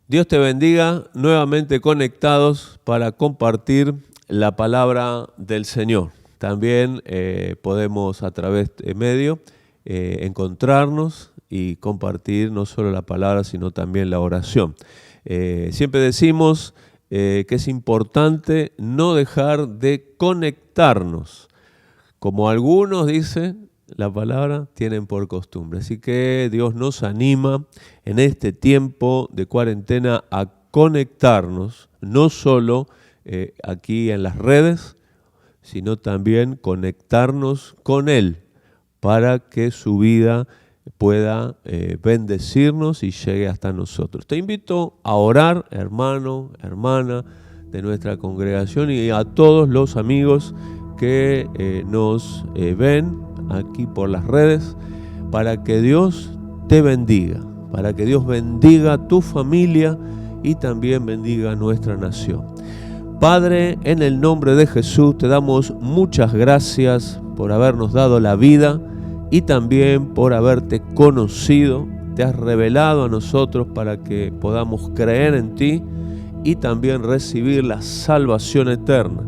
Dios te bendiga, nuevamente conectados para compartir la palabra del Señor. También podemos a través de medio encontrarnos y compartir no solo la palabra, sino también la oración. Siempre decimos que es importante no dejar de conectarnos. Como algunos dicen, la palabra tienen por costumbre. Así que Dios nos anima en este tiempo de cuarentena a conectarnos, no solo aquí en las redes, sino también conectarnos con Él para que su vida pueda bendecirnos y llegue hasta nosotros. Te invito a orar, hermano, hermana de nuestra congregación y a todos los amigos que nos ven aquí por las redes, para que Dios te bendiga, para que Dios bendiga a tu familia y también bendiga a nuestra nación. Padre, en el nombre de Jesús te damos muchas gracias por habernos dado la vida y también por haberte conocido. Te has revelado a nosotros para que podamos creer en ti y también recibir la salvación eterna.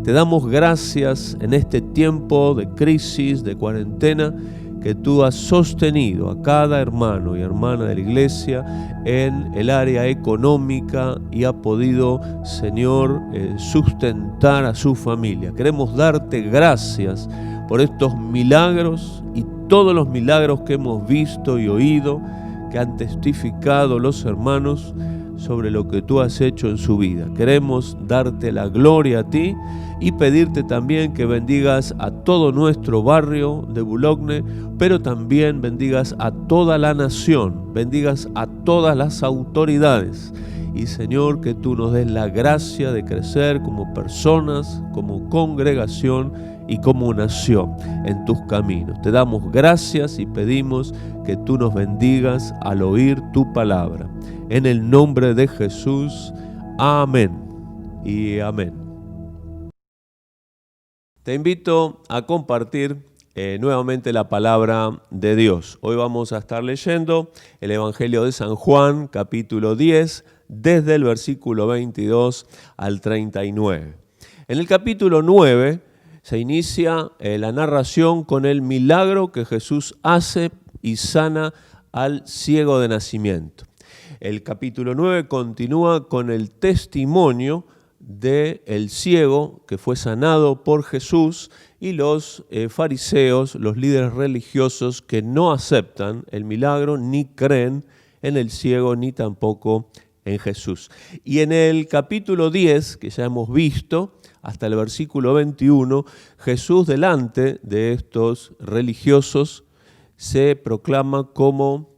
Te damos gracias en este tiempo de crisis, de cuarentena, que tú has sostenido a cada hermano y hermana de la iglesia en el área económica y ha podido, Señor, sustentar a su familia. Queremos darte gracias por estos milagros y todos los milagros que hemos visto y oído, que han testificado los hermanos sobre lo que tú has hecho en su vida. Queremos darte la gloria a ti y pedirte también que bendigas a todo nuestro barrio de Boulogne, pero también bendigas a toda la nación, bendigas a todas las autoridades. Y Señor, que tú nos des la gracia de crecer como personas, como congregación y como nación en tus caminos. Te damos gracias y pedimos que tú nos bendigas al oír tu palabra. En el nombre de Jesús, amén y amén. Te invito a compartir nuevamente la palabra de Dios. Hoy vamos a estar leyendo el Evangelio de San Juan, capítulo 10, desde el versículo 22 al 39. En el capítulo 9 se inicia la narración con el milagro que Jesús hace y sana al ciego de nacimiento. El capítulo 9 continúa con el testimonio del ciego que fue sanado por Jesús y los fariseos, los líderes religiosos que no aceptan el milagro ni creen en el ciego ni tampoco en Jesús. Y en el capítulo 10, que ya hemos visto, hasta el versículo 21, Jesús delante de estos religiosos se proclama como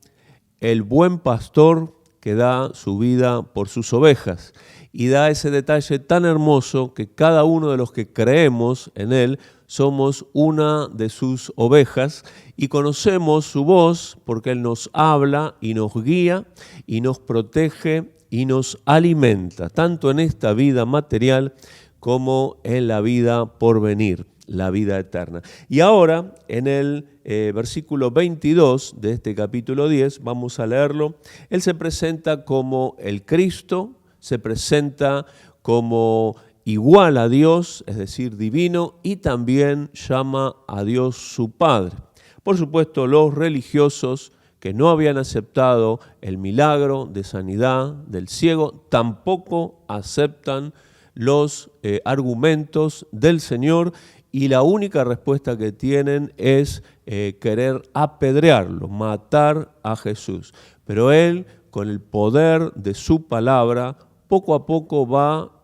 el buen pastor que da su vida por sus ovejas. Y da ese detalle tan hermoso que cada uno de los que creemos en Él somos una de sus ovejas y conocemos su voz porque Él nos habla y nos guía y nos protege y nos alimenta, tanto en esta vida material como en la vida por venir, la vida eterna. Y ahora, en el versículo 22 de este capítulo 10, vamos a leerlo. Él se presenta como el Cristo, se presenta como igual a Dios, es decir, divino, y también llama a Dios su Padre. Por supuesto, los religiosos que no habían aceptado el milagro de sanidad del ciego, tampoco aceptan los argumentos del Señor y la única respuesta que tienen es querer apedrearlo, matar a Jesús. Pero Él, con el poder de su palabra, poco a poco va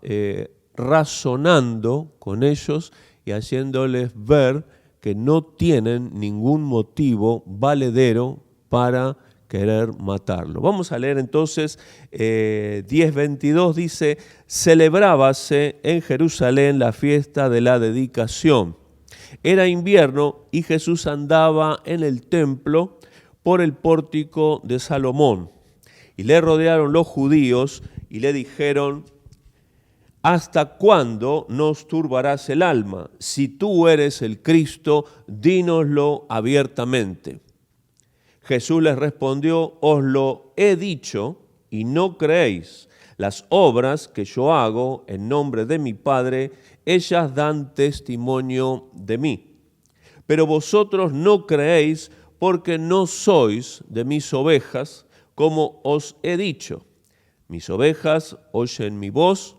razonando con ellos y haciéndoles ver que no tienen ningún motivo valedero para querer matarlo. Vamos a leer entonces 10:22, dice: celebrábase en Jerusalén la fiesta de la dedicación. Era invierno y Jesús andaba en el templo por el pórtico de Salomón. Y le rodearon los judíos y le dijeron: ¿hasta cuándo nos turbarás el alma? Si tú eres el Cristo, dínoslo abiertamente. Jesús les respondió: os lo he dicho y no creéis. Las obras que yo hago en nombre de mi Padre, ellas dan testimonio de mí. Pero vosotros no creéis porque no sois de mis ovejas, como os he dicho. Mis ovejas oyen mi voz,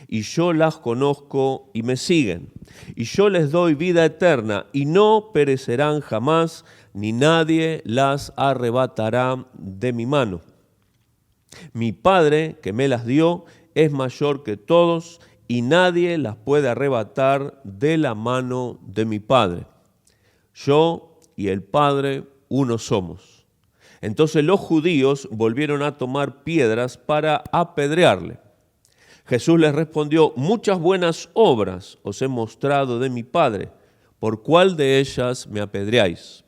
y yo las conozco y me siguen. Y yo les doy vida eterna, y no perecerán jamás, ni nadie las arrebatará de mi mano. Mi Padre, que me las dio, es mayor que todos, y nadie las puede arrebatar de la mano de mi Padre. Yo y el Padre uno somos. Entonces los judíos volvieron a tomar piedras para apedrearle. Jesús les respondió: muchas buenas obras os he mostrado de mi Padre, ¿por cuál de ellas me apedreáis?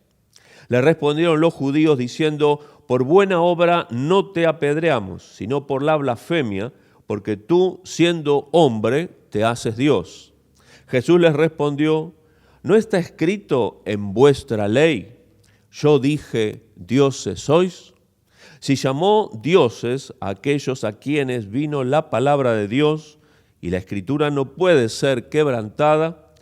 Le respondieron los judíos diciendo: por buena obra no te apedreamos, sino por la blasfemia, porque tú, siendo hombre, te haces Dios. Jesús les respondió: ¿no está escrito en vuestra ley, yo dije, dioses sois? Si llamó dioses a aquellos a quienes vino la palabra de Dios, y la Escritura no puede ser quebrantada,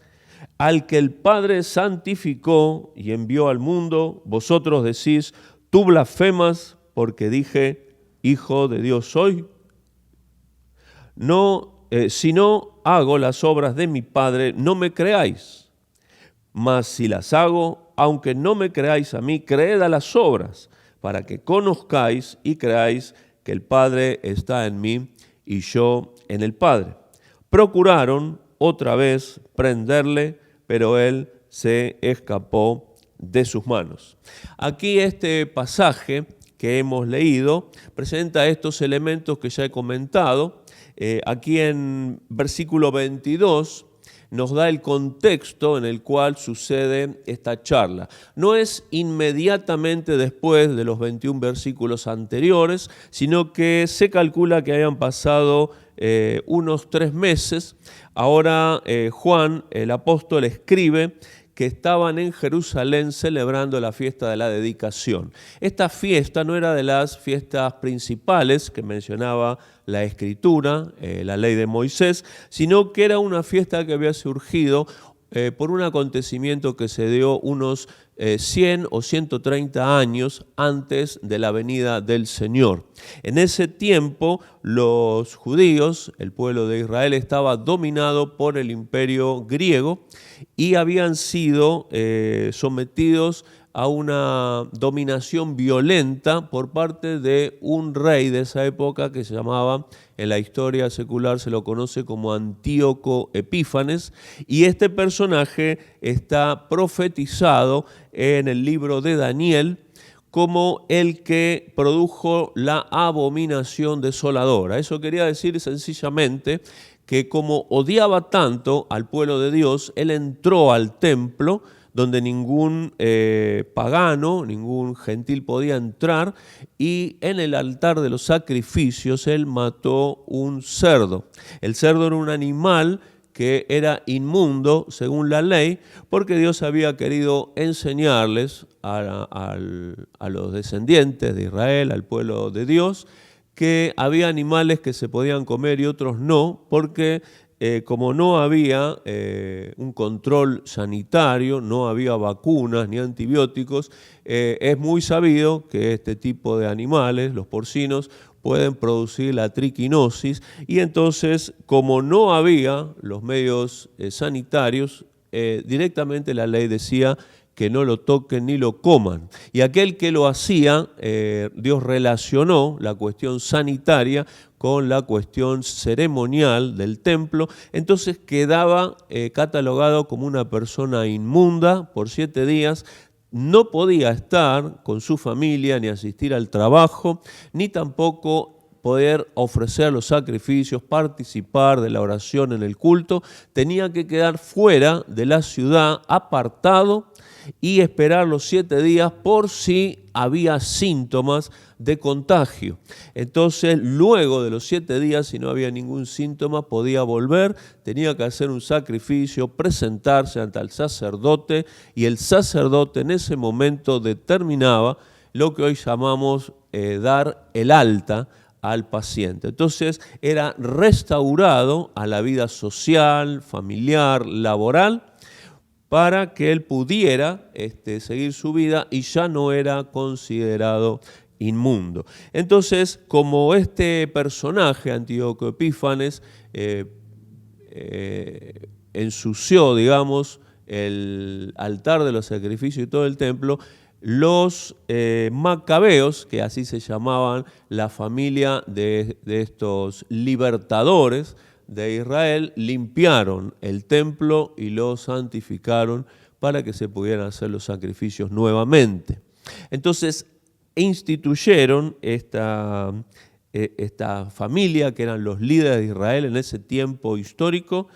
al que el Padre santificó y envió al mundo, vosotros decís: tú blasfemas porque dije, Hijo de Dios soy. Si no hago las obras de mi Padre, no me creáis. Mas si las hago, aunque no me creáis a mí, creed a las obras, para que conozcáis y creáis que el Padre está en mí y yo en el Padre. Procuraron otra vez prenderle, pero él se escapó de sus manos. Aquí este pasaje que hemos leído presenta estos elementos que ya he comentado. Aquí en versículo 22 nos da el contexto en el cual sucede esta charla. No es inmediatamente después de los 21 versículos anteriores, sino que se calcula que hayan pasado unos 3 meses. Ahora Juan, el apóstol, escribe que estaban en Jerusalén celebrando la fiesta de la dedicación. Esta fiesta no era de las fiestas principales que mencionaba la Escritura, la ley de Moisés, sino que era una fiesta que había surgido por un acontecimiento que se dio unos 100 o 130 años antes de la venida del Señor. En ese tiempo los judíos, el pueblo de Israel, estaba dominado por el imperio griego y habían sido sometidos a una dominación violenta por parte de un rey de esa época que se llamaba, en la historia secular se lo conoce como Antíoco Epífanes, y este personaje está profetizado en el libro de Daniel como el que produjo la abominación desoladora. Eso quería decir sencillamente que como odiaba tanto al pueblo de Dios, él entró al templo donde ningún pagano, ningún gentil podía entrar, y en el altar de los sacrificios él mató un cerdo. El cerdo era un animal que era inmundo según la ley, porque Dios había querido enseñarles a los descendientes de Israel, al pueblo de Dios, que había animales que se podían comer y otros no, porque como no había un control sanitario, no había vacunas ni antibióticos, es muy sabido que este tipo de animales, los porcinos, pueden producir la triquinosis, y entonces, como no había los medios sanitarios, directamente la ley decía que no lo toquen ni lo coman. Y aquel que lo hacía, Dios relacionó la cuestión sanitaria con la cuestión ceremonial del templo, entonces quedaba catalogado como una persona inmunda por 7 días, no podía estar con su familia, ni asistir al trabajo, ni tampoco poder ofrecer los sacrificios, participar de la oración en el culto, tenía que quedar fuera de la ciudad, apartado, y esperar los 7 días por si había síntomas de contagio. Entonces, luego de los 7 días, si no había ningún síntoma, podía volver, tenía que hacer un sacrificio, presentarse ante el sacerdote, y el sacerdote en ese momento determinaba lo que hoy llamamos dar el alta al paciente. Entonces era restaurado a la vida social, familiar, laboral, para que él pudiera seguir su vida y ya no era considerado inmundo. Entonces, como este personaje, Antíoco Epífanes, ensució, digamos, el altar de los sacrificios y todo el templo, los macabeos, que así se llamaban la familia de estos libertadores de Israel, limpiaron el templo y lo santificaron para que se pudieran hacer los sacrificios nuevamente. Entonces instituyeron esta familia, que eran los líderes de Israel en ese tiempo histórico,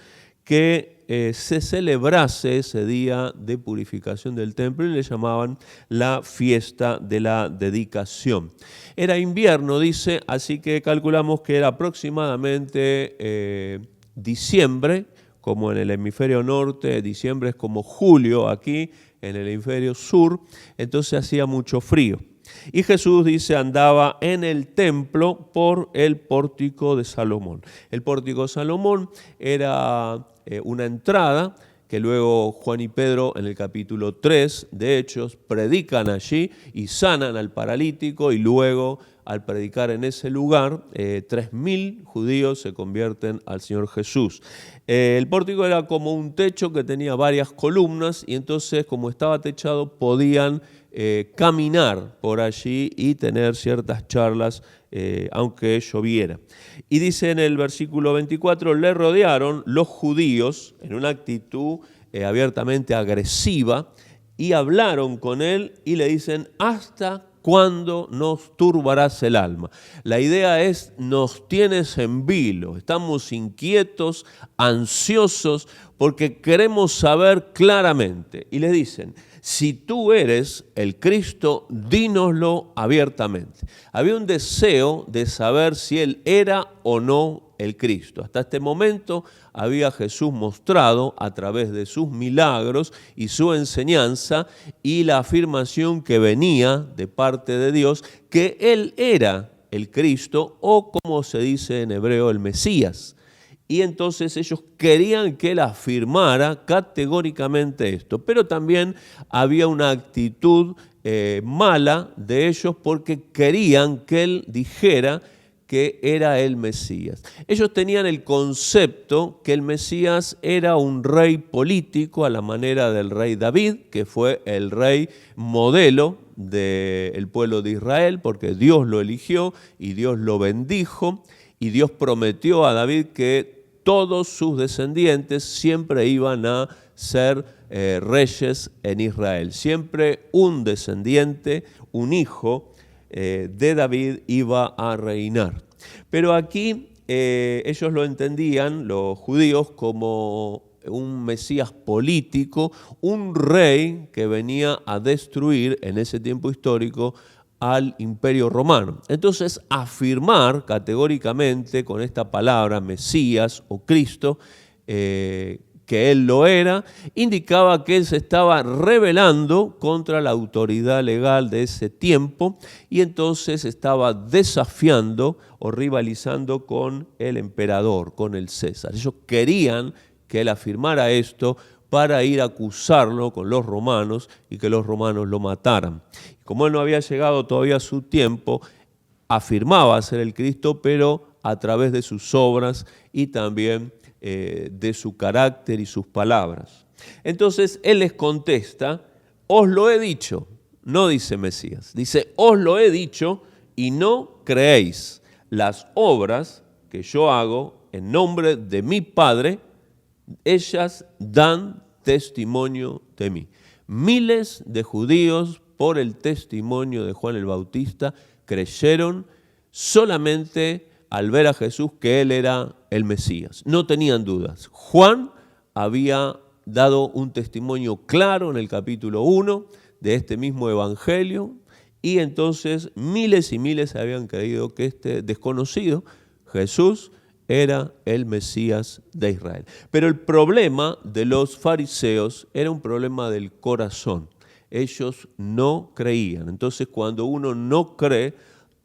que se celebrase ese día de purificación del templo y le llamaban la fiesta de la dedicación. Era invierno, dice, así que calculamos que era aproximadamente diciembre, como en el hemisferio norte, diciembre es como julio aquí, en el hemisferio sur, entonces hacía mucho frío. Y Jesús, dice, andaba en el templo por el pórtico de Salomón. El pórtico de Salomón era una entrada que luego Juan y Pedro en el capítulo 3 de Hechos predican allí y sanan al paralítico, y luego al predicar en ese lugar 3.000 judíos se convierten al Señor Jesús. El pórtico era como un techo que tenía varias columnas, y entonces, como estaba techado, podían caminar por allí y tener ciertas charlas aunque lloviera. Y dice en el versículo 24, le rodearon los judíos en una actitud abiertamente agresiva y hablaron con él y le dicen: ¿hasta cuándo nos turbarás el alma? La idea es: nos tienes en vilo, estamos inquietos, ansiosos, porque queremos saber claramente. Y le dicen: si tú eres el Cristo, dínoslo abiertamente. Había un deseo de saber si él era o no el Cristo. Hasta este momento había Jesús mostrado a través de sus milagros y su enseñanza y la afirmación que venía de parte de Dios que él era el Cristo, o como se dice en hebreo, el Mesías. Y entonces ellos querían que él afirmara categóricamente esto. Pero también había una actitud mala de ellos, porque querían que él dijera que era el Mesías. Ellos tenían el concepto que el Mesías era un rey político a la manera del rey David, que fue el rey modelo del pueblo de Israel, porque Dios lo eligió y Dios lo bendijo, y Dios prometió a David que todos sus descendientes siempre iban a ser reyes en Israel. Siempre un descendiente, un hijo de David iba a reinar. Pero aquí ellos lo entendían, los judíos, como un Mesías político, un rey que venía a destruir en ese tiempo histórico al Imperio Romano. Entonces, afirmar categóricamente con esta palabra Mesías o Cristo que él lo era, indicaba que él se estaba rebelando contra la autoridad legal de ese tiempo, y entonces estaba desafiando o rivalizando con el emperador, con el César. Ellos querían que él afirmara esto para ir a acusarlo con los romanos y que los romanos lo mataran. Como él no había llegado todavía a su tiempo, afirmaba ser el Cristo, pero a través de sus obras y también de su carácter y sus palabras. Entonces él les contesta: os lo he dicho. No dice Mesías, dice: os lo he dicho y no creéis. Las obras que yo hago en nombre de mi Padre, ellas dan testimonio de mí. Miles de judíos, por el testimonio de Juan el Bautista, creyeron solamente al ver a Jesús que él era el Mesías. No tenían dudas. Juan había dado un testimonio claro en el capítulo 1 de este mismo evangelio, y entonces miles y miles habían creído que este desconocido, Jesús, era el Mesías de Israel. Pero el problema de los fariseos era un problema del corazón. Ellos no creían. Entonces, cuando uno no cree,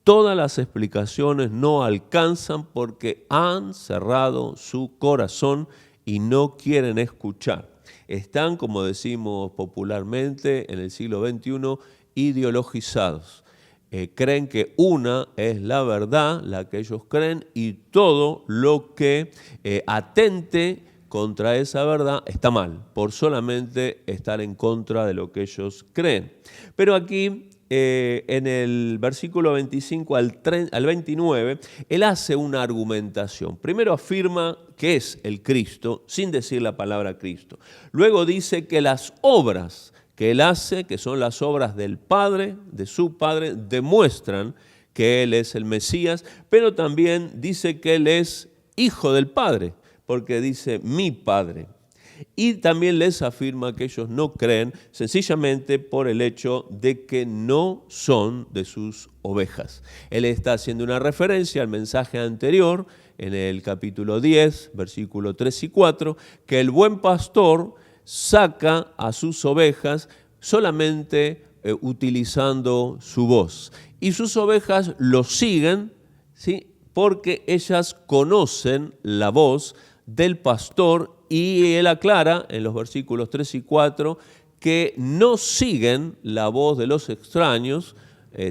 todas las explicaciones no alcanzan porque han cerrado su corazón y no quieren escuchar. Están, como decimos popularmente, en el siglo XXI, ideologizados. Creen que una es la verdad, la que ellos creen, y todo lo que atente contra esa verdad está mal, por solamente estar en contra de lo que ellos creen. Pero aquí, en el versículo 25 al 29, él hace una argumentación. Primero afirma que es el Cristo, sin decir la palabra Cristo. Luego dice que las obras que él hace, que son las obras del Padre, de su Padre, demuestran que él es el Mesías, pero también dice que él es hijo del Padre, porque dice mi Padre. Y también les afirma que ellos no creen sencillamente por el hecho de que no son de sus ovejas. Él está haciendo una referencia al mensaje anterior, en el capítulo 10, versículos 3 y 4, que el buen pastor saca a sus ovejas solamente utilizando su voz. Y sus ovejas lo siguen, ¿sí?, porque ellas conocen la voz del pastor, y él aclara en los versículos 3 y 4 que no siguen la voz de los extraños,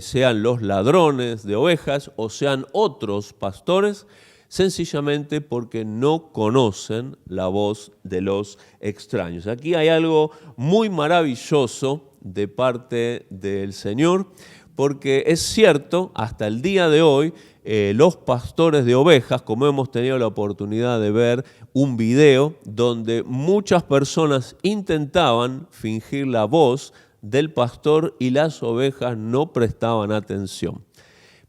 sean los ladrones de ovejas o sean otros pastores, sencillamente porque no conocen la voz de los extraños. Aquí hay algo muy maravilloso de parte del Señor, porque es cierto, hasta el día de hoy, los pastores de ovejas, como hemos tenido la oportunidad de ver un video donde muchas personas intentaban fingir la voz del pastor y las ovejas no prestaban atención.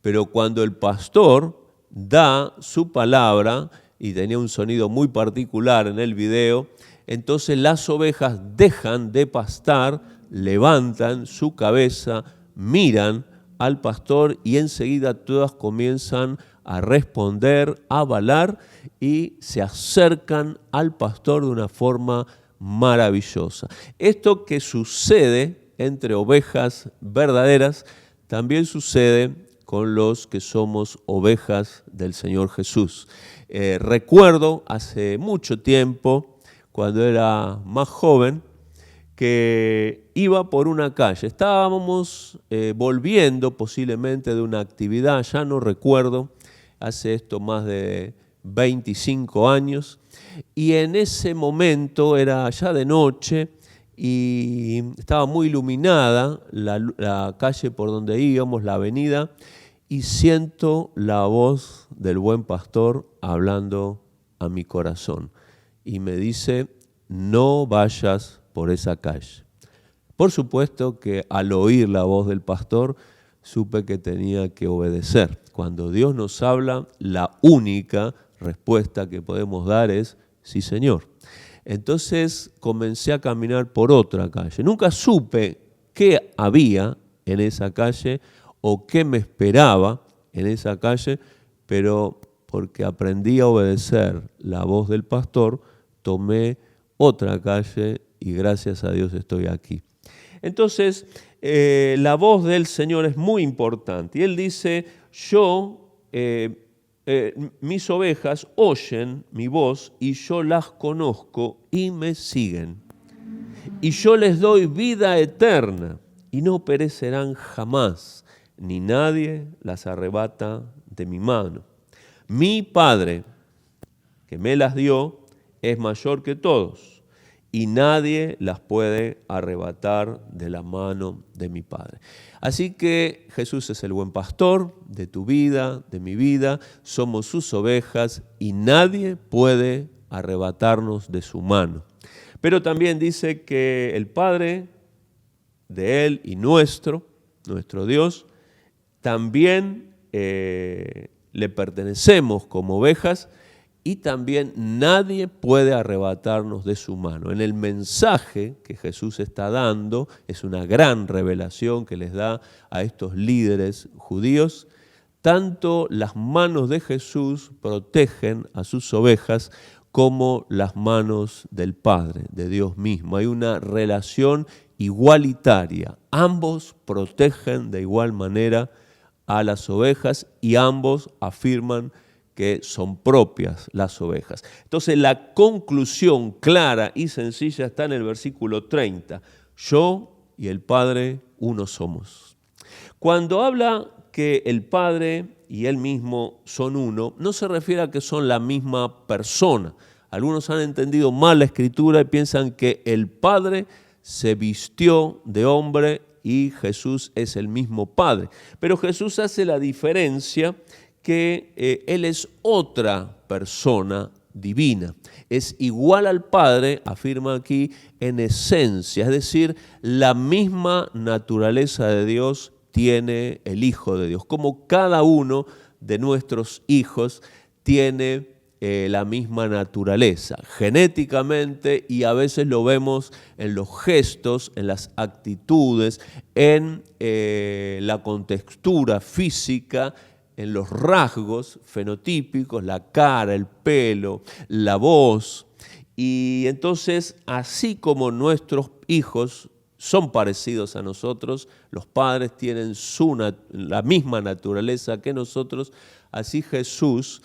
Pero cuando el pastor da su palabra, y tenía un sonido muy particular en el video, entonces las ovejas dejan de pastar, levantan su cabeza, miran al pastor y enseguida todas comienzan a responder, a balar y se acercan al pastor de una forma maravillosa. Esto que sucede entre ovejas verdaderas también sucede con los que somos ovejas del Señor Jesús. Recuerdo hace mucho tiempo, cuando era más joven, que iba por una calle. Estábamos volviendo posiblemente de una actividad, ya no recuerdo, hace esto más de 25 años, y en ese momento era ya de noche y estaba muy iluminada la calle por donde íbamos, la avenida, y siento la voz del buen pastor hablando a mi corazón y me dice: no vayas por esa calle. Por supuesto que al oír la voz del pastor supe que tenía que obedecer. Cuando Dios nos habla, la única respuesta que podemos dar es sí, Señor. Entonces comencé a caminar por otra calle. Nunca supe qué había en esa calle o qué me esperaba en esa calle, pero porque aprendí a obedecer la voz del pastor, tomé otra calle y gracias a Dios estoy aquí. Entonces, la voz del Señor es muy importante. Y Él dice: mis ovejas oyen mi voz y yo las conozco y me siguen. Y yo les doy vida eterna y no perecerán jamás, ni nadie las arrebata de mi mano. Mi Padre, que me las dio, es mayor que todos, y nadie las puede arrebatar de la mano de mi Padre. Así que Jesús es el buen pastor de tu vida, de mi vida, somos sus ovejas y nadie puede arrebatarnos de su mano. Pero también dice que el Padre de Él y nuestro Dios, también le pertenecemos como ovejas y también nadie puede arrebatarnos de su mano. En el mensaje que Jesús está dando, es una gran revelación que les da a estos líderes judíos, tanto las manos de Jesús protegen a sus ovejas como las manos del Padre, de Dios mismo. Hay una relación igualitaria. Ambos protegen de igual manera a las ovejas y ambos afirman que son propias las ovejas. Entonces la conclusión clara y sencilla está en el versículo 30. Yo y el Padre uno somos. Cuando habla que el Padre y Él mismo son uno, no se refiere a que son la misma persona. Algunos han entendido mal la Escritura y piensan que el Padre se vistió de hombre y Jesús es el mismo Padre. Pero Jesús hace la diferencia que Él es otra persona divina. Es igual al Padre, afirma aquí, en esencia, es decir, la misma naturaleza de Dios tiene el Hijo de Dios, como cada uno de nuestros hijos tiene la misma naturaleza, genéticamente, y a veces lo vemos en los gestos, en las actitudes, en la contextura física, en los rasgos fenotípicos, la cara, el pelo, la voz. Y entonces, así como nuestros hijos son parecidos a nosotros, los padres tienen la misma naturaleza que nosotros, así Jesús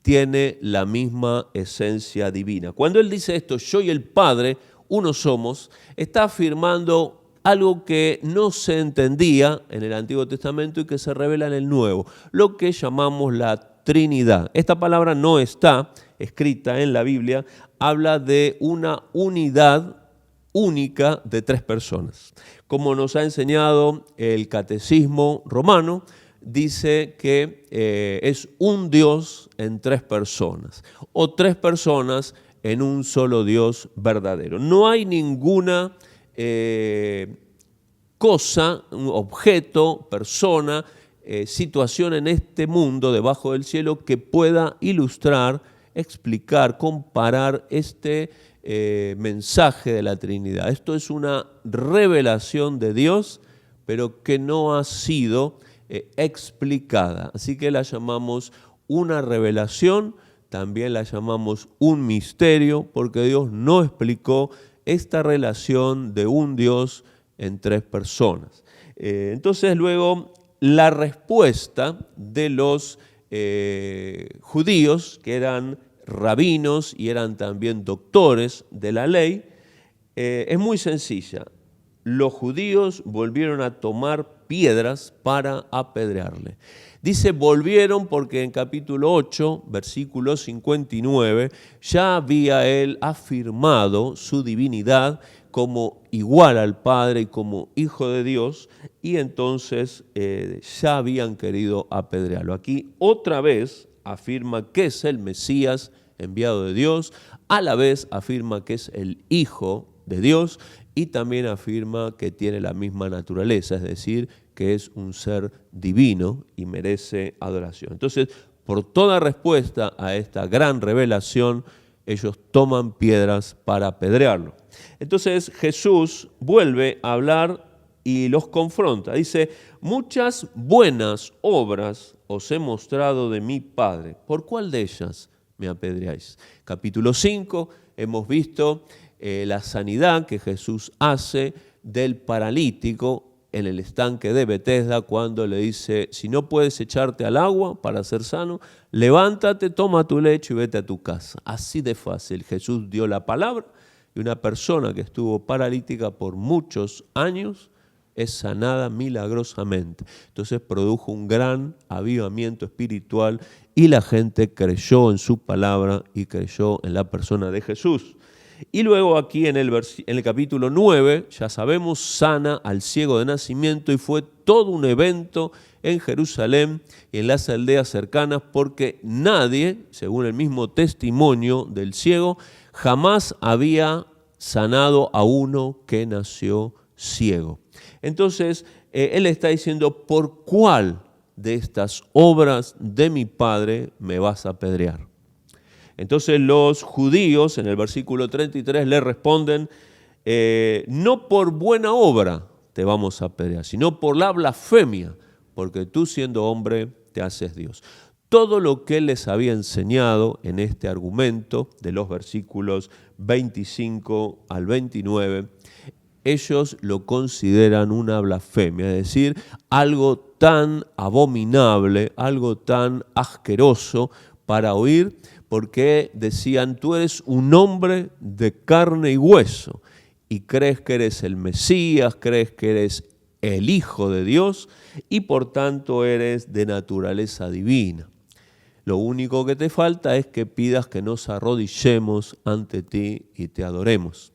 tiene la misma esencia divina. Cuando Él dice esto, yo y el Padre, uno somos, está afirmando algo que no se entendía en el Antiguo Testamento y que se revela en el Nuevo, lo que llamamos la Trinidad. Esta palabra no está escrita en la Biblia, habla de una unidad única de tres personas. Como nos ha enseñado el Catecismo Romano, dice que es un Dios en tres personas, o tres personas en un solo Dios verdadero. No hay ninguna cosa, un objeto, persona, situación en este mundo debajo del cielo que pueda ilustrar, explicar, comparar este mensaje de la Trinidad. Esto es una revelación de Dios, pero que no ha sido explicada. Así que la llamamos una revelación, también la llamamos un misterio, porque Dios no explicó esta relación de un Dios en tres personas. Entonces luego la respuesta de los judíos, que eran rabinos y eran también doctores de la ley, es muy sencilla. Los judíos volvieron a tomar piedras para apedrearle. Dice volvieron porque en capítulo 8, versículo 59, ya había él afirmado su divinidad como igual al Padre y como Hijo de Dios, y entonces ya habían querido apedrearlo. Aquí otra vez afirma que es el Mesías enviado de Dios, a la vez afirma que es el Hijo de Dios y también afirma que tiene la misma naturaleza, es decir, que es un ser divino y merece adoración. Entonces, por toda respuesta a esta gran revelación, ellos toman piedras para apedrearlo. Entonces Jesús vuelve a hablar y los confronta. Dice, muchas buenas obras os he mostrado de mi Padre. ¿Por cuál de ellas me apedreáis? Capítulo 5, hemos visto la sanidad que Jesús hace del paralítico en el estanque de Betesda, cuando le dice, si no puedes echarte al agua para ser sano, levántate, toma tu lecho y vete a tu casa. Así de fácil. Jesús dio la palabra y una persona que estuvo paralítica por muchos años es sanada milagrosamente. Entonces produjo un gran avivamiento espiritual y la gente creyó en su palabra y creyó en la persona de Jesús. Y luego aquí en el capítulo 9, ya sabemos, sana al ciego de nacimiento y fue todo un evento en Jerusalén y en las aldeas cercanas porque nadie, según el mismo testimonio del ciego, jamás había sanado a uno que nació ciego. Entonces, él está diciendo, ¿por cuál de estas obras de mi Padre me vas a apedrear? Entonces los judíos en el versículo 33 le responden, no por buena obra te vamos a apedrear, sino por la blasfemia, porque tú siendo hombre te haces Dios. Todo lo que él les había enseñado en este argumento de los versículos 25 al 29, ellos lo consideran una blasfemia, es decir, algo tan abominable, algo tan asqueroso para oír, porque decían, tú eres un hombre de carne y hueso y crees que eres el Mesías, crees que eres el Hijo de Dios y por tanto eres de naturaleza divina. Lo único que te falta es que pidas que nos arrodillemos ante ti y te adoremos.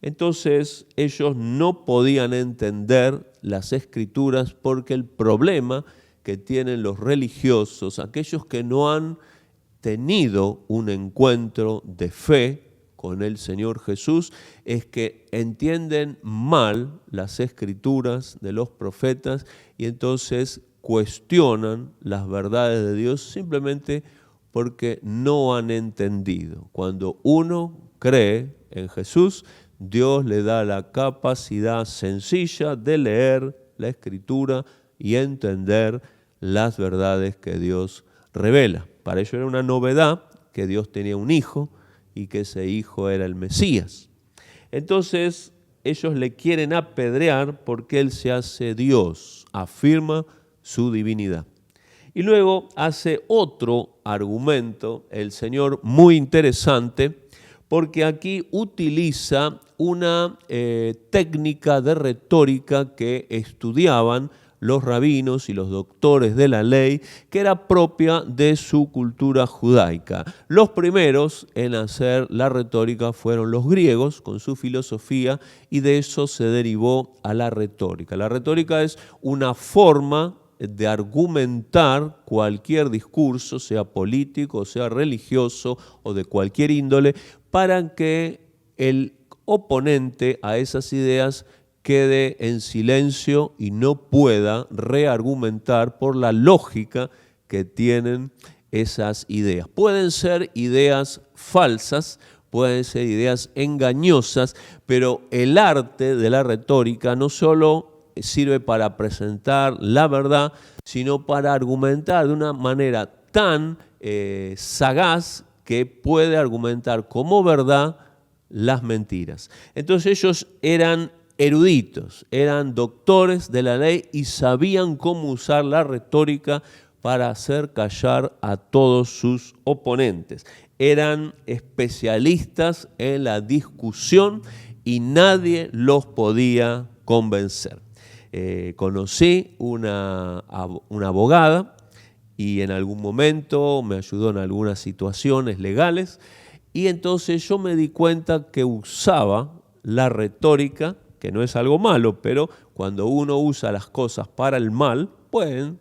Entonces ellos no podían entender las Escrituras porque el problema que tienen los religiosos, aquellos que no han tenido un encuentro de fe con el Señor Jesús, es que entienden mal las Escrituras de los profetas y entonces cuestionan las verdades de Dios simplemente porque no han entendido. Cuando uno cree en Jesús, Dios le da la capacidad sencilla de leer la Escritura y entender las verdades que Dios revela. Para ello era una novedad que Dios tenía un hijo y que ese hijo era el Mesías. Entonces ellos le quieren apedrear porque Él se hace Dios, afirma su divinidad. Y luego hace otro argumento el Señor muy interesante, porque aquí utiliza una técnica de retórica que estudiaban los rabinos y los doctores de la ley, que era propia de su cultura judaica. Los primeros en hacer la retórica fueron los griegos, con su filosofía, y de eso se derivó a la retórica. La retórica es una forma de argumentar cualquier discurso, sea político, sea religioso o de cualquier índole, para que el oponente a esas ideas quede en silencio y no pueda reargumentar por la lógica que tienen esas ideas. Pueden ser ideas falsas, pueden ser ideas engañosas, pero el arte de la retórica no solo sirve para presentar la verdad, sino para argumentar de una manera tan sagaz que puede argumentar como verdad las mentiras. Entonces ellos eran eruditos, eran doctores de la ley y sabían cómo usar la retórica para hacer callar a todos sus oponentes. Eran especialistas en la discusión y nadie los podía convencer. Conocí una abogada y en algún momento me ayudó en algunas situaciones legales y entonces yo me di cuenta que usaba la retórica, que no es algo malo, pero cuando uno usa las cosas para el mal, pues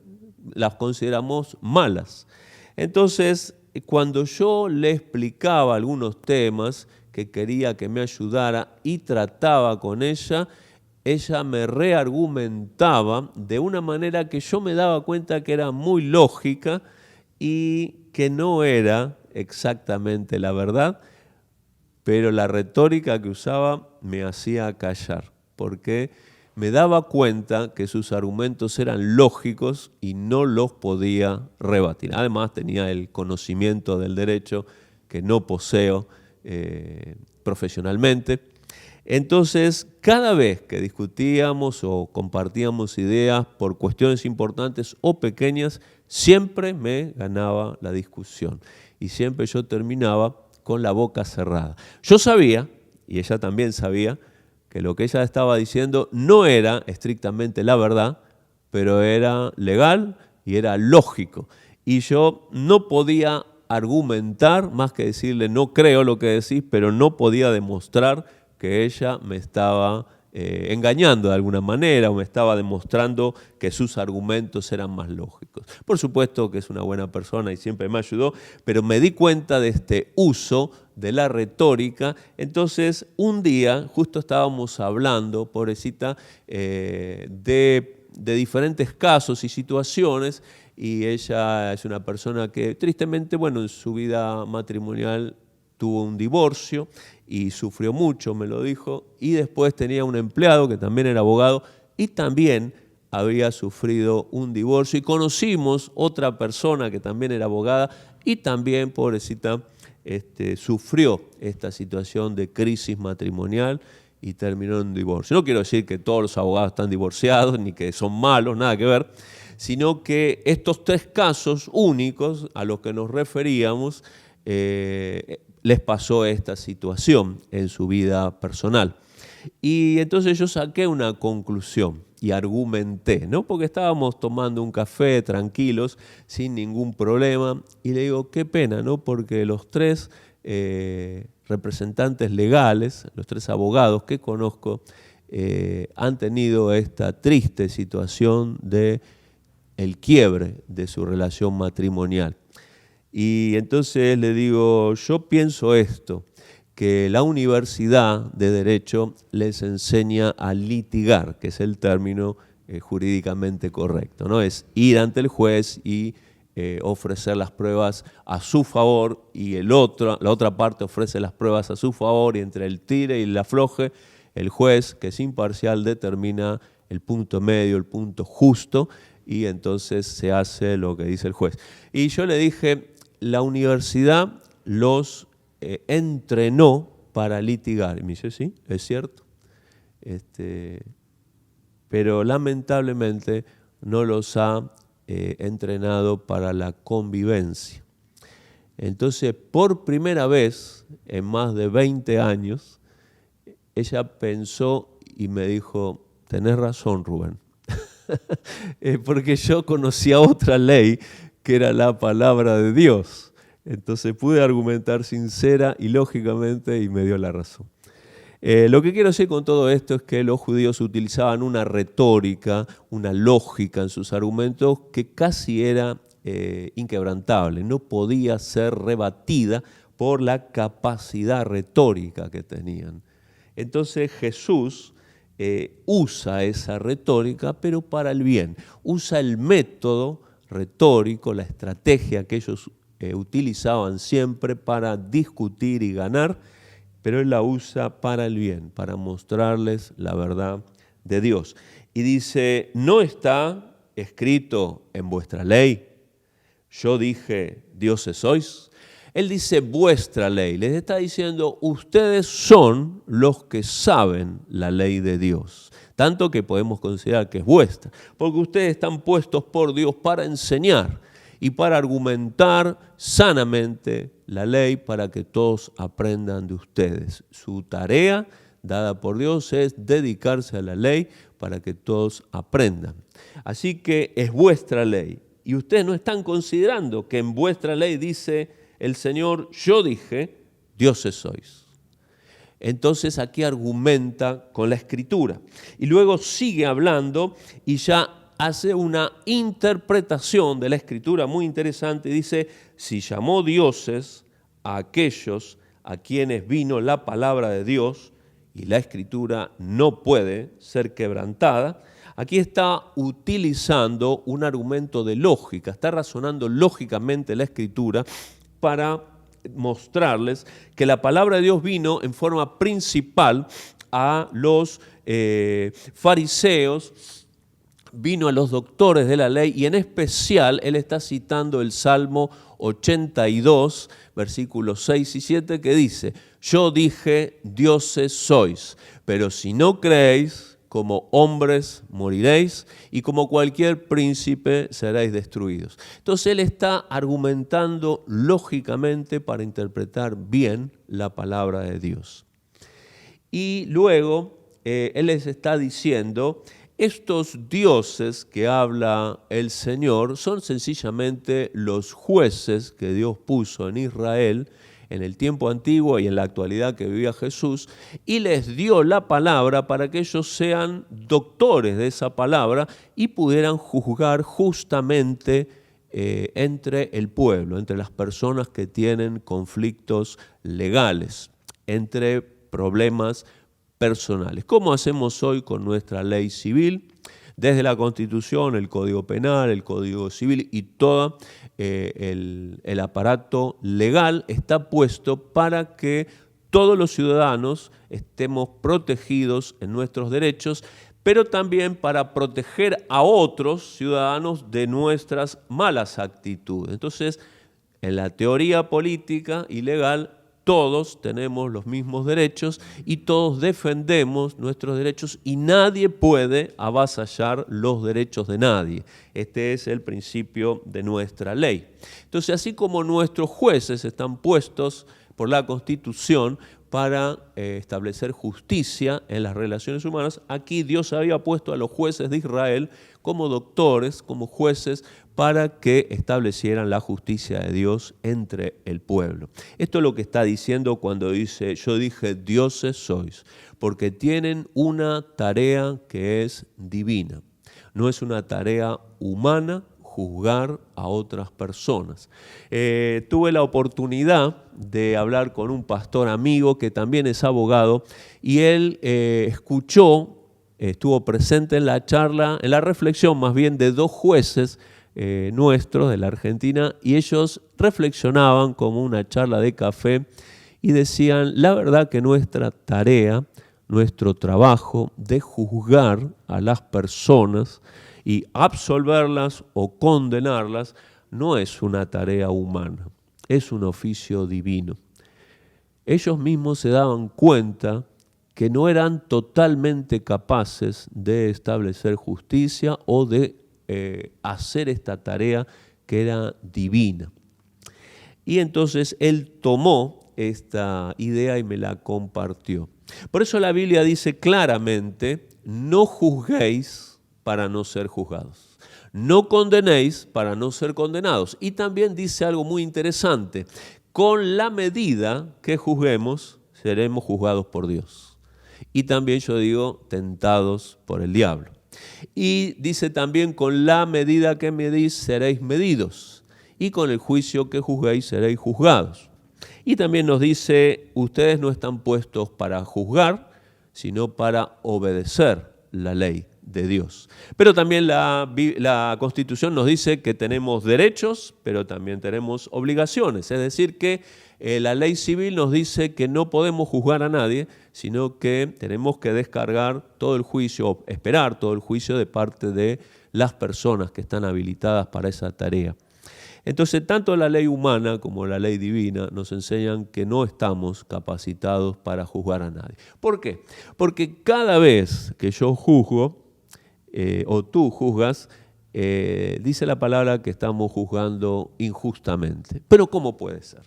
las consideramos malas. Entonces, cuando yo le explicaba algunos temas que quería que me ayudara y trataba con ella me reargumentaba de una manera que yo me daba cuenta que era muy lógica y que no era exactamente la verdad, pero la retórica que usaba me hacía callar, porque me daba cuenta que sus argumentos eran lógicos y no los podía rebatir. Además tenía el conocimiento del derecho que no poseo profesionalmente. Entonces, cada vez que discutíamos o compartíamos ideas por cuestiones importantes o pequeñas, siempre me ganaba la discusión y siempre yo terminaba con la boca cerrada. Yo sabía, y ella también sabía, que lo que ella estaba diciendo no era estrictamente la verdad, pero era legal y era lógico. Y yo no podía argumentar, más que decirle no creo lo que decís, pero no podía demostrar que ella me estaba engañando de alguna manera o me estaba demostrando que sus argumentos eran más lógicos. Por supuesto que es una buena persona y siempre me ayudó, pero me di cuenta de este uso de la retórica. Entonces, un día, justo estábamos hablando, pobrecita, de diferentes casos y situaciones, y ella es una persona que tristemente, bueno, en su vida matrimonial tuvo un divorcio y sufrió mucho, me lo dijo, y después tenía un empleado que también era abogado y también había sufrido un divorcio, y conocimos otra persona que también era abogada y también, pobrecita, sufrió esta situación de crisis matrimonial y terminó en divorcio. No quiero decir que todos los abogados están divorciados ni que son malos, nada que ver, sino que estos 3 casos únicos a los que nos referíamos les pasó esta situación en su vida personal. Y entonces yo saqué una conclusión y argumenté, ¿no? Porque estábamos tomando un café tranquilos, sin ningún problema, y le digo, qué pena, ¿no? Porque los 3 representantes legales, los 3 abogados que conozco, han tenido esta triste situación de el quiebre de su relación matrimonial. Y entonces le digo, yo pienso esto, que la universidad de Derecho les enseña a litigar, que es el término jurídicamente correcto, ¿no? Es ir ante el juez y ofrecer las pruebas a su favor y la otra parte ofrece las pruebas a su favor y entre el tire y el afloje, el juez, que es imparcial, determina el punto medio, el punto justo y entonces se hace lo que dice el juez. Y yo le dije, la universidad los entrenó para litigar. Y me dice, sí, es cierto. Pero lamentablemente no los ha entrenado para la convivencia. Entonces, por primera vez en más de 20 años, ella pensó y me dijo, tenés razón, Rubén. Porque yo conocía otra ley que era la palabra de Dios. Entonces pude argumentar sincera y lógicamente y me dio la razón. Lo que quiero decir con todo esto es que los judíos utilizaban una retórica, una lógica en sus argumentos que casi era inquebrantable, no podía ser rebatida por la capacidad retórica que tenían. Entonces Jesús usa esa retórica, pero para el bien. Usa el método retórico, la estrategia que ellos utilizaban siempre para discutir y ganar, pero Él la usa para el bien, para mostrarles la verdad de Dios. Y dice, ¿no está escrito en vuestra ley? Yo dije, dioses sois. Él dice vuestra ley, les está diciendo, ustedes son los que saben la ley de Dios, tanto que podemos considerar que es vuestra, porque ustedes están puestos por Dios para enseñar y para argumentar sanamente la ley para que todos aprendan de ustedes. Su tarea dada por Dios es dedicarse a la ley para que todos aprendan. Así que es vuestra ley y ustedes no están considerando que en vuestra ley dice el Señor, yo dije, dioses sois. Entonces aquí argumenta con la Escritura. Y luego sigue hablando y ya hace una interpretación de la Escritura muy interesante. Dice, si llamó dioses a aquellos a quienes vino la palabra de Dios, y la Escritura no puede ser quebrantada, aquí está utilizando un argumento de lógica, está razonando lógicamente la Escritura para mostrarles que la palabra de Dios vino en forma principal a los fariseos, vino a los doctores de la ley y en especial él está citando el Salmo 82, versículos 6 y 7 que dice, yo dije, dioses sois, pero si no creéis, como hombres moriréis y como cualquier príncipe seréis destruidos. Entonces él está argumentando lógicamente para interpretar bien la palabra de Dios. Y luego él les está diciendo, estos dioses que habla el Señor son sencillamente los jueces que Dios puso en Israel en el tiempo antiguo y en la actualidad que vivía Jesús, y les dio la palabra para que ellos sean doctores de esa palabra y pudieran juzgar justamente entre el pueblo, entre las personas que tienen conflictos legales, entre problemas personales. ¿Cómo hacemos hoy con nuestra ley civil? Desde la Constitución, el Código Penal, el Código Civil y todo el aparato legal está puesto para que todos los ciudadanos estemos protegidos en nuestros derechos, pero también para proteger a otros ciudadanos de nuestras malas actitudes. Entonces, en la teoría política y legal todos tenemos los mismos derechos y todos defendemos nuestros derechos y nadie puede avasallar los derechos de nadie. Este es el principio de nuestra ley. Entonces, así como nuestros jueces están puestos por la Constitución para establecer justicia en las relaciones humanas, aquí Dios había puesto a los jueces de Israel como doctores, como jueces, para que establecieran la justicia de Dios entre el pueblo. Esto es lo que está diciendo cuando dice, yo dije, dioses sois, porque tienen una tarea que es divina. No es una tarea humana juzgar a otras personas. Tuve la oportunidad de hablar con un pastor amigo que también es abogado y él estuvo presente en la charla, en la reflexión más bien de dos jueces nuestros de la Argentina y ellos reflexionaban como una charla de café y decían, la verdad que nuestra tarea, nuestro trabajo de juzgar a las personas y absolverlas o condenarlas no es una tarea humana, es un oficio divino. Ellos mismos se daban cuenta que no eran totalmente capaces de establecer justicia o de hacer esta tarea que era divina. Y entonces él tomó esta idea y me la compartió. Por eso la Biblia dice claramente, no juzguéis para no ser juzgados. No condenéis para no ser condenados. Y también dice algo muy interesante, con la medida que juzguemos, seremos juzgados por Dios. Y también yo digo, tentados por el diablo. Y dice también, con la medida que medís, seréis medidos. Y con el juicio que juzguéis, seréis juzgados. Y también nos dice, ustedes no están puestos para juzgar, sino para obedecer la ley de Dios. Pero también la Constitución nos dice que tenemos derechos, pero también tenemos obligaciones. Es decir, que la ley civil nos dice que no podemos juzgar a nadie, sino que tenemos que descargar todo el juicio, esperar todo el juicio de parte de las personas que están habilitadas para esa tarea. Entonces, tanto la ley humana como la ley divina nos enseñan que no estamos capacitados para juzgar a nadie. ¿Por qué? Porque cada vez que yo juzgo, o tú juzgas, dice la palabra que estamos juzgando injustamente. Pero ¿cómo puede ser?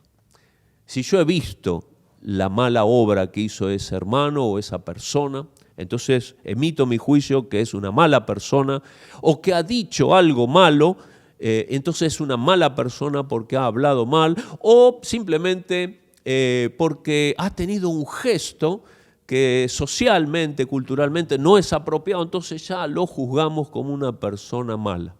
Si yo he visto la mala obra que hizo ese hermano o esa persona, entonces emito mi juicio que es una mala persona, o que ha dicho algo malo, entonces es una mala persona porque ha hablado mal, o simplemente porque ha tenido un gesto que socialmente, culturalmente no es apropiado, entonces ya lo juzgamos como una persona mala.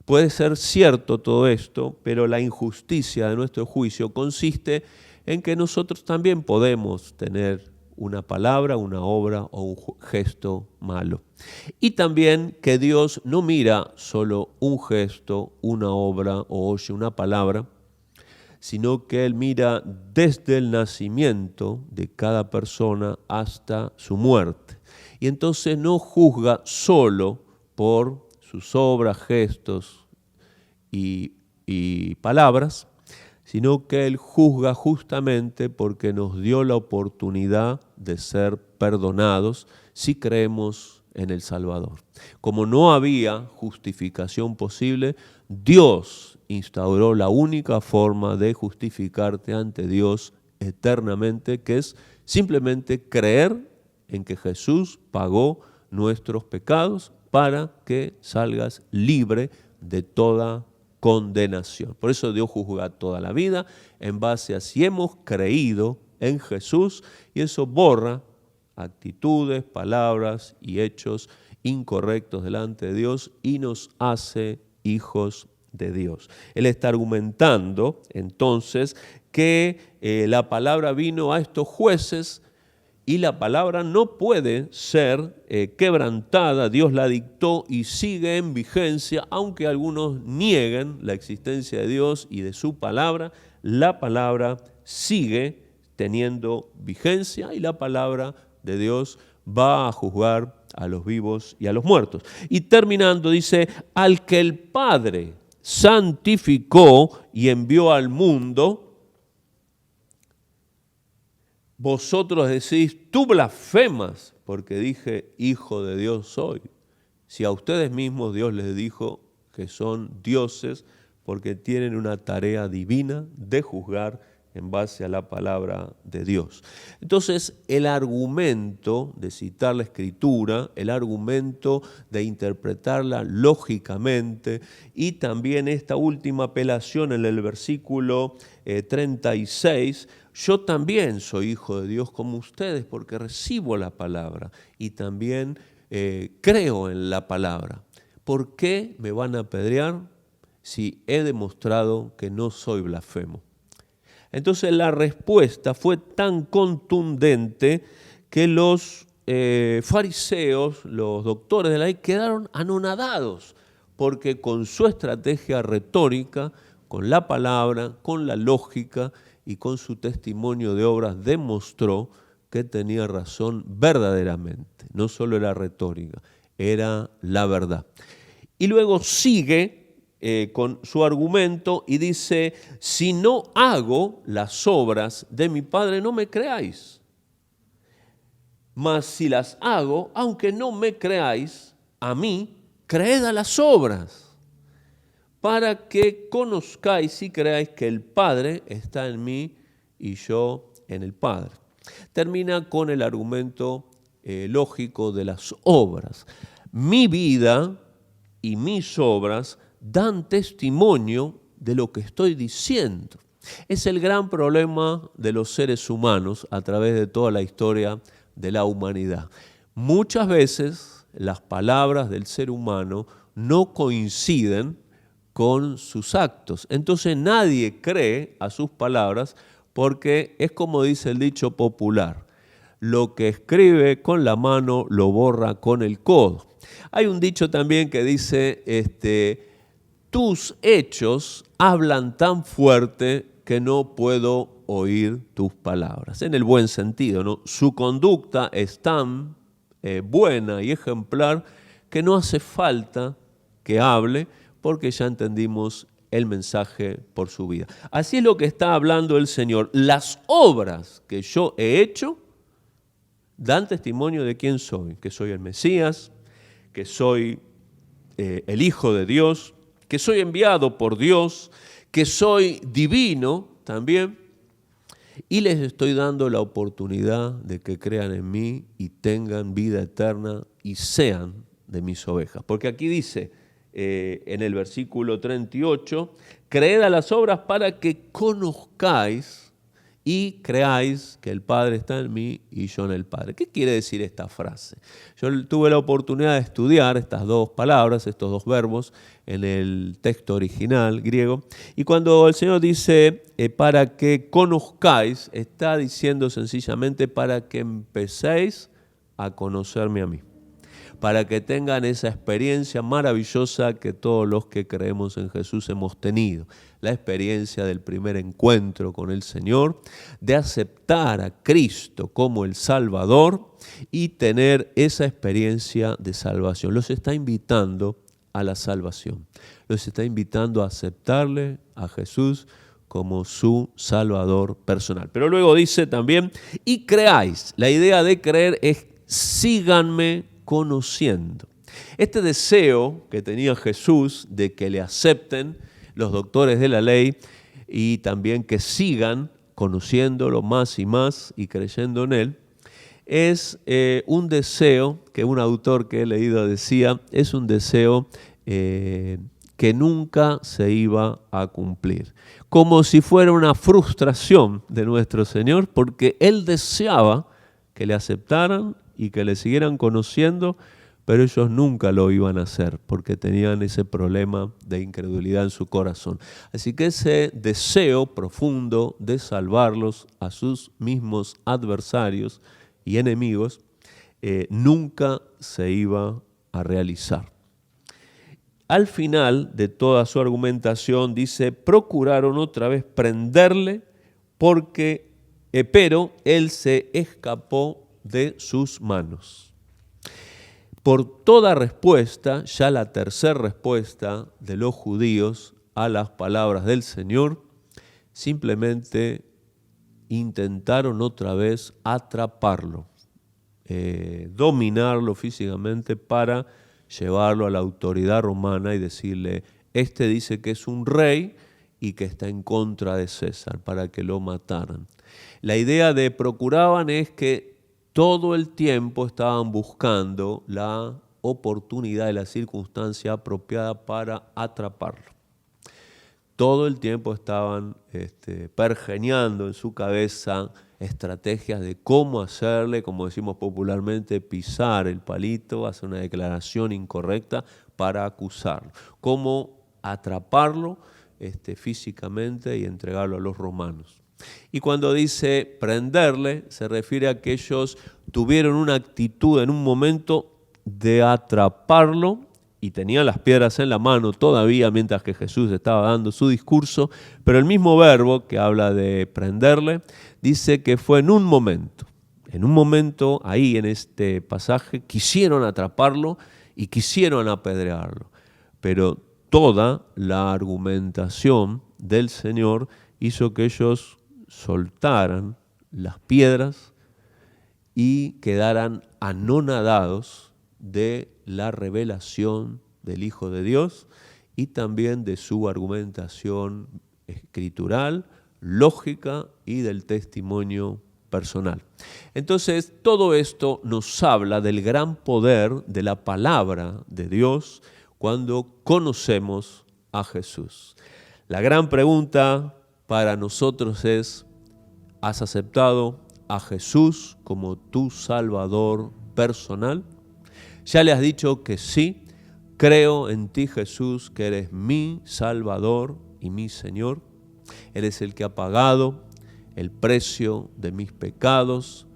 Puede ser cierto todo esto, pero la injusticia de nuestro juicio consiste en que nosotros también podemos tener una palabra, una obra o un gesto malo. Y también que Dios no mira solo un gesto, una obra o oye una palabra, sino que Él mira desde el nacimiento de cada persona hasta su muerte. Y entonces no juzga solo por sus obras, gestos y palabras, sino que Él juzga justamente porque nos dio la oportunidad de ser perdonados si creemos en el Salvador. Como no había justificación posible, Dios instauró la única forma de justificarte ante Dios eternamente, que es simplemente creer en que Jesús pagó nuestros pecados para que salgas libre de toda condenación. Por eso Dios juzga toda la vida en base a si hemos creído en Jesús, y eso borra actitudes, palabras y hechos incorrectos delante de Dios y nos hace hijos de Dios. Él está argumentando entonces que la palabra vino a estos jueces y la palabra no puede ser quebrantada. Dios la dictó y sigue en vigencia, aunque algunos nieguen la existencia de Dios y de su palabra, la palabra sigue teniendo vigencia y la palabra de Dios va a juzgar a los vivos y a los muertos. Y terminando dice, al que el Padre santificó y envió al mundo, vosotros decís, tú blasfemas, porque dije, hijo de Dios soy. Si a ustedes mismos Dios les dijo que son dioses, porque tienen una tarea divina de juzgar en base a la palabra de Dios. Entonces, el argumento de citar la Escritura, el argumento de interpretarla lógicamente, y también esta última apelación en el versículo 36, yo también soy hijo de Dios como ustedes, porque recibo la palabra y también creo en la palabra. ¿Por qué me van a apedrear si he demostrado que no soy blasfemo? Entonces la respuesta fue tan contundente que los fariseos, los doctores de la ley, quedaron anonadados, porque con su estrategia retórica, con la palabra, con la lógica y con su testimonio de obras demostró que tenía razón verdaderamente. No solo era retórica, era la verdad. Y luego sigue con su argumento y dice, si no hago las obras de mi Padre, no me creáis. Mas si las hago, aunque no me creáis, a mí, creed a las obras, para que conozcáis y creáis que el Padre está en mí y yo en el Padre. Termina con el argumento lógico de las obras. Mi vida y mis obras dan testimonio de lo que estoy diciendo. Es el gran problema de los seres humanos a través de toda la historia de la humanidad. Muchas veces las palabras del ser humano no coinciden con sus actos. Entonces nadie cree a sus palabras porque es como dice el dicho popular, lo que escribe con la mano lo borra con el codo. Hay un dicho también que dice, tus hechos hablan tan fuerte que no puedo oír tus palabras. En el buen sentido, ¿no? Su conducta es tan buena y ejemplar que no hace falta que hable porque ya entendimos el mensaje por su vida. Así es lo que está hablando el Señor. Las obras que yo he hecho dan testimonio de quién soy, que soy el Mesías, que soy el Hijo de Dios, que soy enviado por Dios, que soy divino también, y les estoy dando la oportunidad de que crean en mí y tengan vida eterna y sean de mis ovejas. Porque aquí dice en el versículo 38, creed a las obras para que conozcáis y creáis que el Padre está en mí y yo en el Padre. ¿Qué quiere decir esta frase? Yo tuve la oportunidad de estudiar estas dos palabras, estos dos verbos, en el texto original griego. Y cuando el Señor dice para que conozcáis, está diciendo sencillamente para que empecéis a conocerme a mí. Para que tengan esa experiencia maravillosa que todos los que creemos en Jesús hemos tenido. La experiencia del primer encuentro con el Señor, de aceptar a Cristo como el Salvador y tener esa experiencia de salvación. Los está invitando a la salvación. Los está invitando a aceptarle a Jesús como su Salvador personal. Pero luego dice también, y creáis. La idea de creer es síganme conociendo. Este deseo que tenía Jesús de que le acepten los doctores de la ley y también que sigan conociéndolo más y más y creyendo en él, es un deseo que un autor que he leído decía, es un deseo que nunca se iba a cumplir. Como si fuera una frustración de nuestro Señor, porque Él deseaba que le aceptaran y que le siguieran conociendo, pero ellos nunca lo iban a hacer porque tenían ese problema de incredulidad en su corazón. Así que ese deseo profundo de salvarlos a sus mismos adversarios y enemigos nunca se iba a realizar. Al final de toda su argumentación dice, procuraron otra vez prenderle pero él se escapó de sus manos. Por toda respuesta, ya la tercera respuesta de los judíos a las palabras del Señor, simplemente intentaron otra vez atraparlo, dominarlo físicamente para llevarlo a la autoridad romana y decirle, este dice que es un rey y que está en contra de César, para que lo mataran. La idea de procuraban es que todo el tiempo estaban buscando la oportunidad y la circunstancia apropiada para atraparlo. Todo el tiempo estaban pergeñando en su cabeza estrategias de cómo hacerle, como decimos popularmente, pisar el palito, hacer una declaración incorrecta para acusarlo. Cómo atraparlo físicamente y entregarlo a los romanos. Y cuando dice prenderle, se refiere a que ellos tuvieron una actitud en un momento de atraparlo y tenían las piedras en la mano todavía mientras que Jesús estaba dando su discurso, pero el mismo verbo que habla de prenderle dice que fue en un momento ahí en este pasaje, quisieron atraparlo y quisieron apedrearlo, pero toda la argumentación del Señor hizo que ellos soltaran las piedras y quedaran anonadados de la revelación del Hijo de Dios y también de su argumentación escritural, lógica y del testimonio personal. Entonces, todo esto nos habla del gran poder de la palabra de Dios cuando conocemos a Jesús. La gran pregunta para nosotros es, ¿has aceptado a Jesús como tu Salvador personal? ¿Ya le has dicho que sí? Creo en ti, Jesús, que eres mi Salvador y mi Señor. Eres el que ha pagado el precio de mis pecados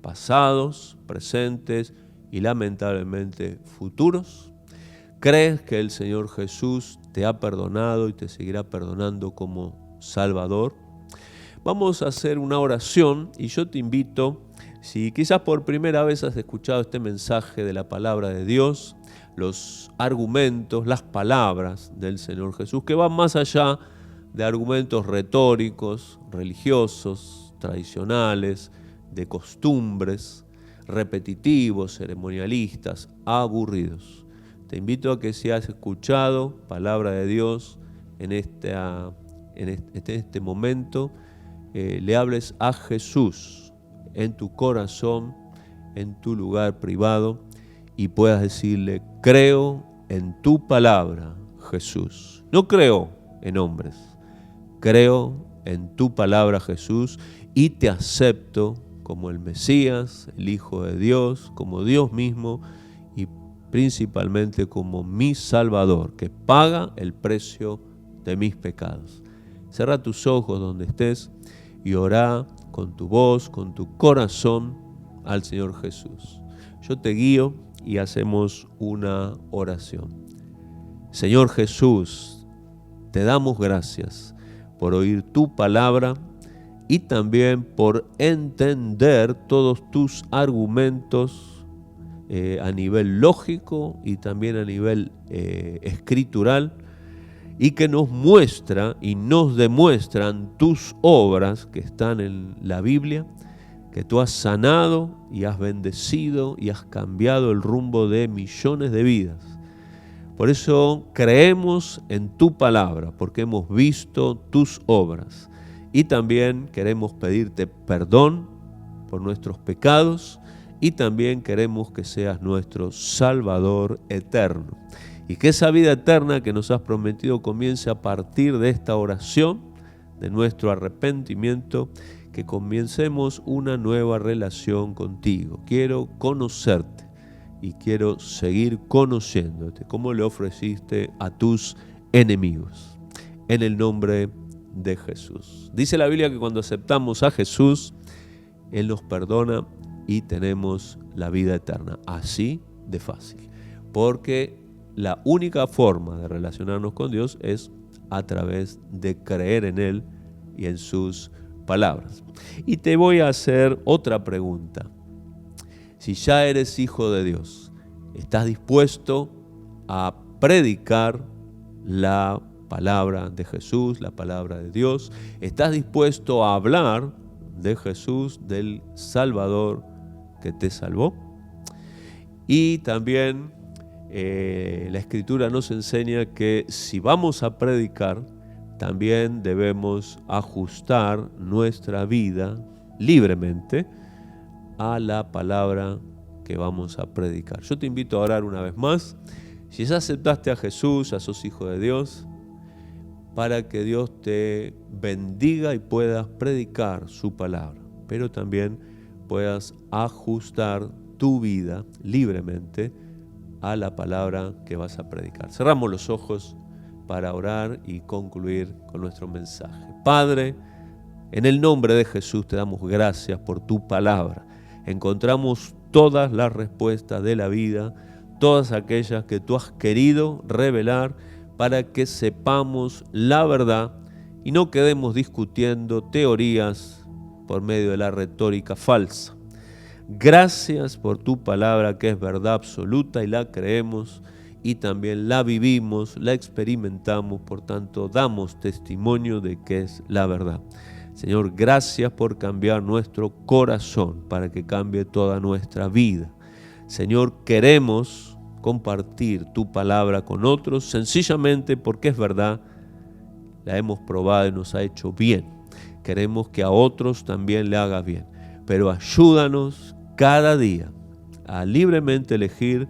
pasados, presentes y lamentablemente futuros. ¿Crees que el Señor Jesús te ha perdonado y te seguirá perdonando como Salvador? Vamos a hacer una oración y yo te invito, si quizás por primera vez has escuchado este mensaje de la palabra de Dios, los argumentos, las palabras del Señor Jesús, que van más allá de argumentos retóricos, religiosos, tradicionales, de costumbres, repetitivos, ceremonialistas, aburridos. Te invito a que si has escuchado palabra de Dios en este momento, le hables a Jesús en tu corazón, en tu lugar privado, y puedas decirle, creo en tu palabra, Jesús. No creo en hombres, creo en tu palabra, Jesús, y te acepto como el Mesías, el Hijo de Dios, como Dios mismo, y principalmente como mi Salvador, que paga el precio de mis pecados. Cerra tus ojos donde estés y orá con tu voz, con tu corazón al Señor Jesús. Yo te guío y hacemos una oración. Señor Jesús, te damos gracias por oír tu palabra y también por entender todos tus argumentos a nivel lógico y también a nivel escritural, y que nos muestra y nos demuestran tus obras que están en la Biblia, que tú has sanado y has bendecido y has cambiado el rumbo de millones de vidas. Por eso creemos en tu palabra, porque hemos visto tus obras. Y también queremos pedirte perdón por nuestros pecados y también queremos que seas nuestro Salvador eterno. Y que esa vida eterna que nos has prometido comience a partir de esta oración, de nuestro arrepentimiento, que comencemos una nueva relación contigo. Quiero conocerte y quiero seguir conociéndote, como le ofreciste a tus enemigos. En el nombre de Jesús. Dice la Biblia que cuando aceptamos a Jesús, Él nos perdona y tenemos la vida eterna. Así de fácil. Porque la única forma de relacionarnos con Dios es a través de creer en Él y en sus palabras. Y te voy a hacer otra pregunta. Si ya eres hijo de Dios, ¿estás dispuesto a predicar la palabra de Jesús, la palabra de Dios? ¿Estás dispuesto a hablar de Jesús, del Salvador que te salvó. Y también la Escritura nos enseña que si vamos a predicar, también debemos ajustar nuestra vida libremente a la palabra que vamos a predicar. Yo te invito a orar una vez más. Si ya aceptaste a Jesús, ya sos hijo de Dios, para que Dios te bendiga y puedas predicar su palabra, pero también puedas ajustar tu vida libremente a la palabra que vas a predicar. Cerramos los ojos para orar y concluir con nuestro mensaje. Padre, en el nombre de Jesús te damos gracias por tu palabra. Encontramos todas las respuestas de la vida, todas aquellas que tú has querido revelar para que sepamos la verdad y no quedemos discutiendo teorías por medio de la retórica falsa. Gracias por tu palabra que es verdad absoluta y la creemos y también la vivimos, la experimentamos, por tanto damos testimonio de que es la verdad. Señor, gracias por cambiar nuestro corazón para que cambie toda nuestra vida. Señor, queremos compartir tu palabra con otros sencillamente porque es verdad, la hemos probado y nos ha hecho bien. Queremos que a otros también le haga bien, pero ayúdanos cada día a libremente elegir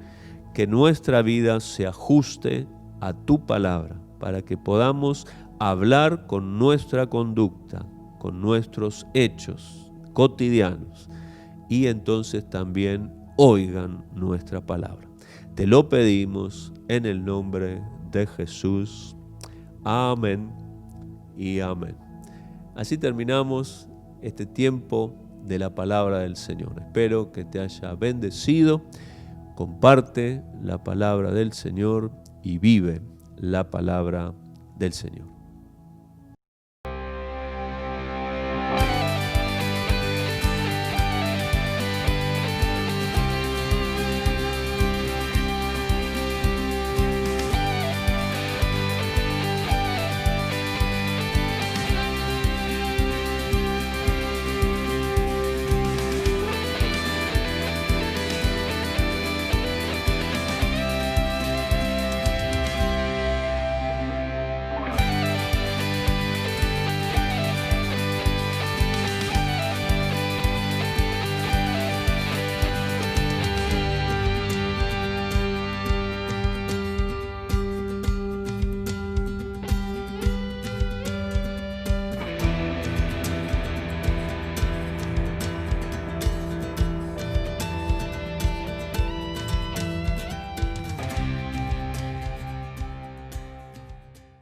que nuestra vida se ajuste a tu palabra para que podamos hablar con nuestra conducta, con nuestros hechos cotidianos y entonces también oigan nuestra palabra. Te lo pedimos en el nombre de Jesús. Amén y amén. Así terminamos este tiempo de la palabra del Señor. Espero que te haya bendecido. Comparte la palabra del Señor y vive la palabra del Señor.